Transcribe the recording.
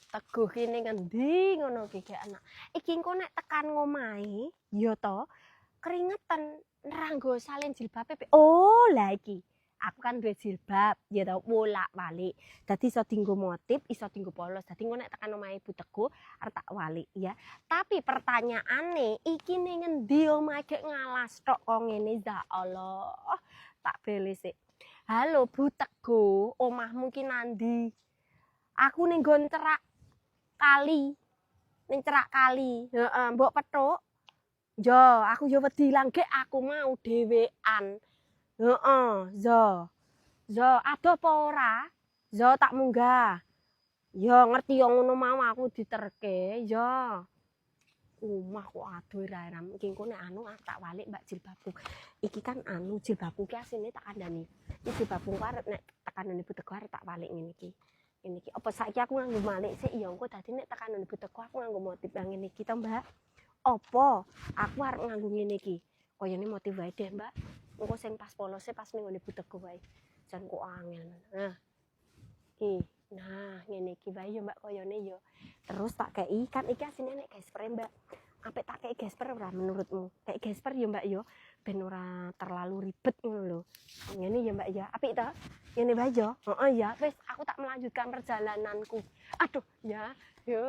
Teguh kene ngendi ngono ki gek anak. Iki engko nek tekan ngomahe ya to keringetan neranggo salin jilbabe. Oh, lah iki. Aku kan duwe jilbab ya to bolak-balik. Dadi iso dienggo motif, iso dienggo polos. Dadi engko nek tekan omahe Ibu Teguh arep tak walik ya. Tapi pertanyaane iki ning ngendi omahe gek ngalas tok kok ngene ya Allah. Tak bele sik. Halo Bu Teguh, omahmu ki nandi? Aku ning nggon cerak kali, ning cerak kali. Heeh, mbok petuk. Jo, aku yo wedi lang gek aku mau dhewean. Heeh, zo. Zo, adoh apa ora? Zo tak munggah. Yo ngerti yo ngono mau aku diterke. Yo. Omah kok adoh ra-ram. Iki engko nek anu tak walik Mbak jilbabku. Iki kan anu jilbabku ki asline tak kandhani. Iki jilbabku arep nek tekanane Ibu Teguh arep tak walik ngene iki. Ngene iki. Apa saiki aku nganggo malik sik ya engko dadi nek tekanane Ibu Teguh aku nganggo motif yang ngene iki to, Mbak. Apa aku arep nganggo ngene iki. Kayane motif wae deh, Mbak. Engko sing pas polose pas ning ngene Ibu Teguh wae. Jan kok angel. Nah. Iki. Nah, ngene iki wae yo Mbak kayane yo. Terus tak kei kan iki asine nek gesper Mbak. Apik tak kei gesper ora menurutmu? Kayak gesper yo Mbak yo. Ben ora terlalu ribet ngono lho. Ngene ya Mbak ya. Apik ta? Ngene wae yo. Heeh ya. Wis aku tak melanjutkan perjalananku. Aduh ya. Yo.